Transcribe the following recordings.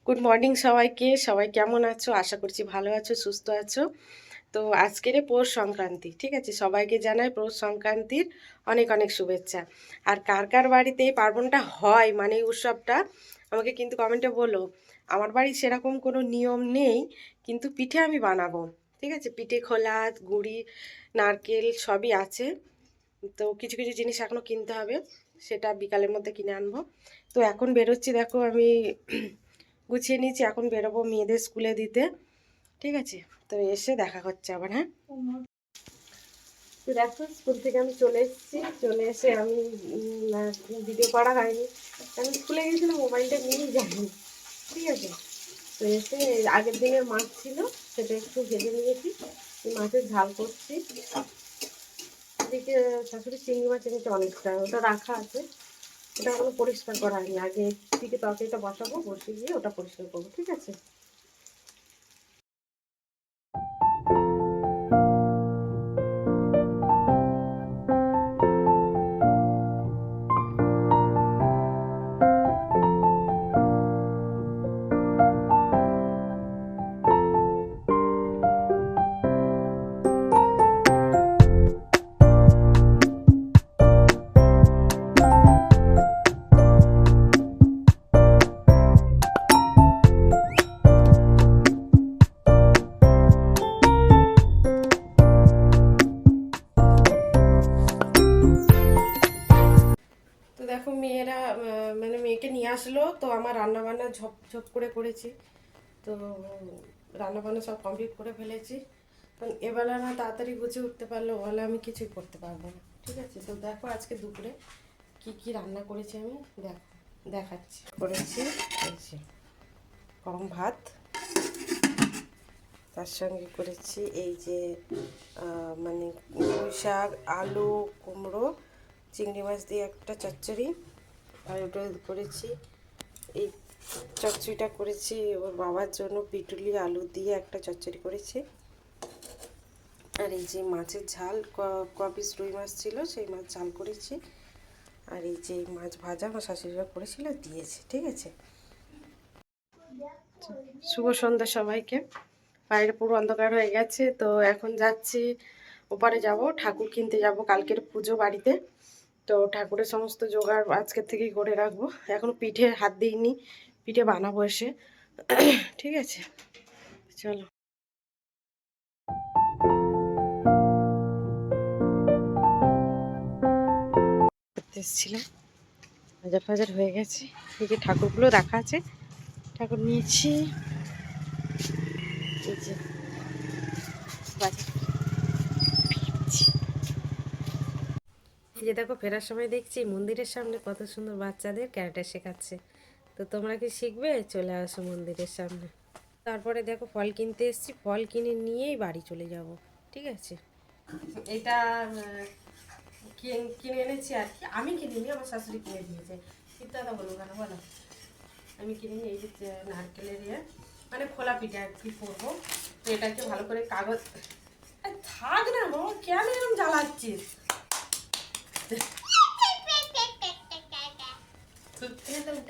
Good morning সবাইকে। সবাই কেমন আছো? আশা করছি ভালো আছো, সুস্থ আছো। তো আজকের পৌষ সংক্রান্তি, ঠিক আছে? সবাইকে জানাই পৌষ সংক্রান্তির অনেক অনেক শুভেচ্ছা। আর কার কার বাড়িতে এই পার্বণটা হয়, মানে এই উৎসবটা, আমাকে কিন্তু কমেন্টে বলো। আমার বাড়ি সেরকম কোনো নিয়ম নেই, কিন্তু পিঠে আমি বানাবো, ঠিক আছে? পিঠে খোলা, গুড়ি, নারকেল সবই আছে। তো কিছু কিছু জিনিস এখনও কিনতে হবে, সেটা বিকালের মধ্যে কিনে আনবো। তো এখন বেরোচ্ছি, দেখো আমি গুছিয়ে নিয়েছি, এখন বেরোবো মেয়েদের স্কুলে দিতে, ঠিক আছে? তো এসে দেখা হচ্ছে আবার, হ্যাঁ। তো দেখো স্কুল থেকে আমি চলে এসেছি, চলে এসে আমি ভিডিও করা হয়নি, আমি স্কুলে গেছিলাম, মোবাইলটা নিয়েই যাইনি, ঠিক আছে? তো এসে আগের দিনের মাছ ছিল, সেটা একটু ভেজে নিয়েছি, মাছের ঝাল করছি। এদিকে শাশুড়ি চিংড়ি মাছ এনেছে অনেকটা, ওটা রাখা আছে, ওটা এখনো পরিষ্কার করা হয়নি। আগে থেকে তরকারিটা বসাবো, বসে গিয়ে ওটা পরিষ্কার করবো, ঠিক আছে? তো দেখো মেয়েরা মানে মেয়েকে নিয়ে আসলো, তো আমার রান্না বান্না ঝপ ঝপ করে করেছি। তো রান্না বান্না সব কমপ্লিট করে ফেলেছি, কারণ এবেলা না তাড়াতাড়ি গুছিয়ে উঠতে পারলে ওবেলা আমি কিছুই করতে পারবো না, ঠিক আছে? তো দেখো আজকে দুপুরে কি কি রান্না করেছি আমি, দেখো দেখাচ্ছি। করেছি এই যে গরম ভাত, তার সঙ্গে করেছি এই যে মানে পুঁই শাক, আলু, কুমড়ো, চিংড়ি মাছ দিয়ে একটা চচ্চড়ি। আর ওটা করেছি, এই চচ্চড়িটা করেছি ওর বাবার জন্য, পিটুলি আলু দিয়ে একটা চচ্চড়ি করেছি। আর এই যে মাছের ঝাল, ক পিস রুই মাছ ছিল, সেই মাছ ঝাল করেছি। আর এই যে মাছ ভাজা আমার শাশুড়িরা করেছিল, দিয়েছে, ঠিক আছে? শুভ সন্ধ্যা সবাইকে। বাইরে পুরো অন্ধকার হয়ে গেছে, তো এখন যাচ্ছি ওপারে, যাব ঠাকুর কিনতে, যাব কালকের পুজো বাড়িতে। তো ঠাকুরের সমস্ত জোগাড় আজকের থেকেই করে রাখবো, এখনো পিঠে হাত দিইনি, পিঠে বানাবো এসে, ঠিক আছে? চলো। এসেছিলাম, বাজার ফাজার হয়ে গেছে, এই যে ঠাকুরগুলো রাখা আছে, ঠাকুর নিয়েছি, এই যে বাজার। এই যে দেখো ফেরার সময় দেখছি মন্দিরের সামনে কত সুন্দর বাচ্চাদের ক্যারাটে শেখাচ্ছে। তো তোমরা কি শিখবে? চলে আসো মন্দিরের সামনে। তারপরে দেখো ফল কিনতে এসেছি, ফল কিনে নিয়েই বাড়ি চলে যাব, ঠিক আছে? এটা কিনে এনেছি আর কি, আমি কিনিনি, আমার শাশুড়ি কিনে দিয়েছে। দাদা বলো কেন, বলো। আমি কিনে নিয়ে এই যে নারকেলের মানে খোলা পিঠা আর কি করবো। তো এটাকে ভালো করে কাগজ, থাক না বাবা, কেন এরকম জ্বালাচ্ছিস?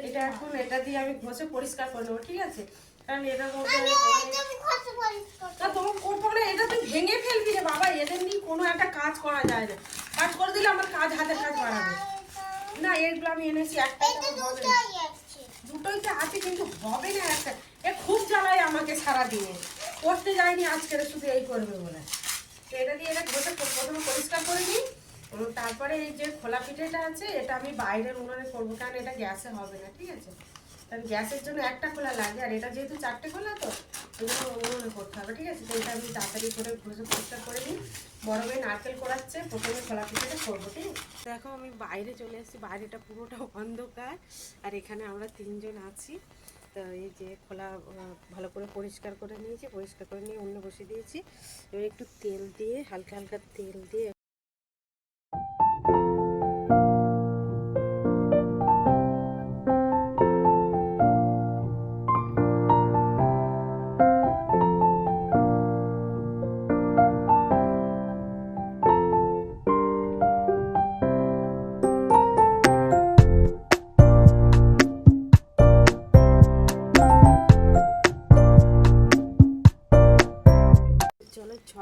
এটা এখন এটা দিয়ে আমি ঘষে পরিষ্কার করে নেবো, ঠিক আছে? কারণ এটার মধ্যে তোমার করবো না, এটা তুই ভেঙে ফেলবি রে বাবা, এদের নিয়ে কোনো একটা কাজ করা যায় না। কাজ করে দিলে আমার কাজ, হাতের কাজ বাড়াবে না। এগুলো আমি এনেছি, একটা দুটোই তো আছে, কিন্তু হবে না একটা। এ খুব জ্বালায় আমাকে সারাদিনে, করতে যায়নি আজকের, শুধু এই করবে বলে। তো এটা দিয়ে এটা ঘষে প্রথমে পরিষ্কার করে নিই, তারপরে এই যে খোলা পিঠেটা আছে এটা আমি বাইরের উনুনে করবো, কারণ এটা গ্যাসে হবে না, ঠিক আছে? কারণ গ্যাসের জন্য একটা খোলা লাগে, আর এটা যেহেতু চারটে খোলা, তো ওই জন্য উনুনে করতে হবে, ঠিক আছে? তো এটা আমি তাড়াতাড়ি করে ঘষে পরিষ্কার করে নিই। বড় মেয়ে নারকেল করাচ্ছে, প্রথমে খোলা পিঠেটা করবো, ঠিক আছে? দেখো আমি বাইরে চলে এসেছি, বাইরেটা পুরোটা অন্ধকার, আর এখানে আমরা তিনজন আছি। তো এই যে খোলা ভালো করে পরিষ্কার করে নিয়েছি, পরিষ্কার করে নিয়ে উনুনে বসিয়ে দিয়েছি। এবার একটু তেল দিয়ে, হালকা হালকা তেল দিয়ে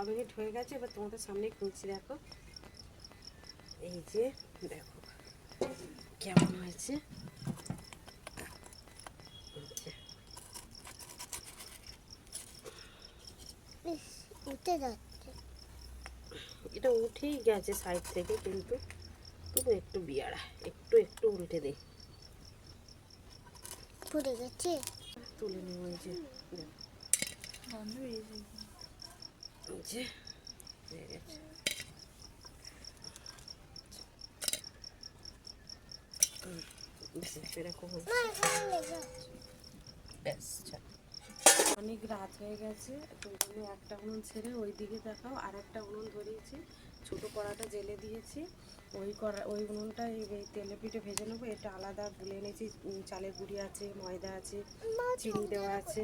মিনিট হয়ে গেছে, এবার তোমাদের সামনেই খুঁজছি। দেখো এই যে, দেখো কেমন হয়েছে। উঠে যাচ্ছে, এটা উঠেই গেছে সাইড থেকে, কিন্তু তবু একটু বিয়ারা, একটু একটু উল্টে দিই। পড়ে গেছে। তুলে নেব। এই যে এই যে হয়ে গেছে। এরকম ব্যাস। অনেক রাত হয়ে গেছে, তো তুমি একটা উনুন ছেড়ে ওই দিকে দেখাও, আর একটা উনুন ধরিয়েছি, ছোটো কড়াটা জেলে দিয়েছি। ওই উনুনটা এই তেলে পিঠে ভেজে নেবো। এটা আলাদা গুলে এনেছি, চালের গুঁড়ি আছে, ময়দা আছে, চিনি দেওয়া আছে,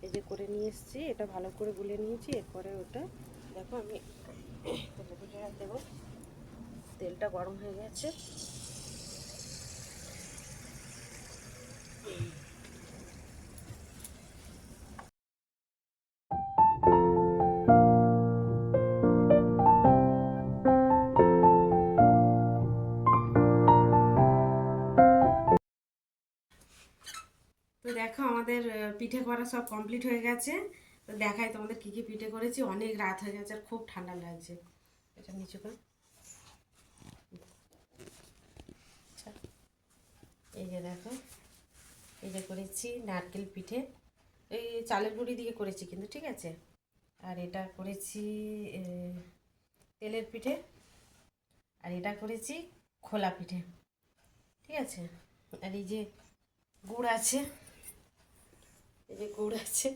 এই যে করে নিয়ে এসেছি। এটা ভালো করে গুলে নিয়েছি। এরপরে ওটা দেখো আমি তেলে পিঠে দেবো। তেলটা গরম হয়ে গেছে। তো দেখো আমাদের পিঠে করা সব কমপ্লিট হয়ে গেছে। তো দেখাই তোমাদের কি কি পিঠে করেছি। অনেক রাত হয়ে গেছে আর খুব ঠান্ডা লাগছে। এটা নিচু কর। আচ্ছা, এই যে দেখো, এই যে করেছি নারকেল পিঠে, এই চালের গুঁড়ি দিয়ে করেছি কিন্তু, ঠিক আছে। আর এটা করেছি তেলের পিঠে, আর এটা করেছি খোলা পিঠে, ঠিক আছে। আর এই যে গুড় আছে, এই যে গুড় আছে,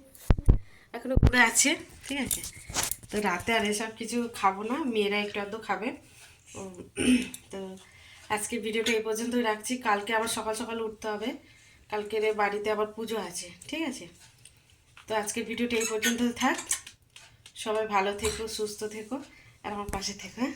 এখনো গুড় আছে, ঠিক আছে। তো রাতে আর এসব কিছু খাবো না, মেয়েরা একটু আধটু খাবে। তো আজকে ভিডিওটা এই পর্যন্তই রাখছি। কালকে আবার সকাল সকাল উঠতে হবে, কালকের বাড়িতে আবার পুজো আছে, ঠিক আছে। তো আজকের ভিডিওটা এই পর্যন্ত থাক। সবাই ভালো থেকো, সুস্থ থেকো, আর আমার পাশে থেকো, হ্যাঁ।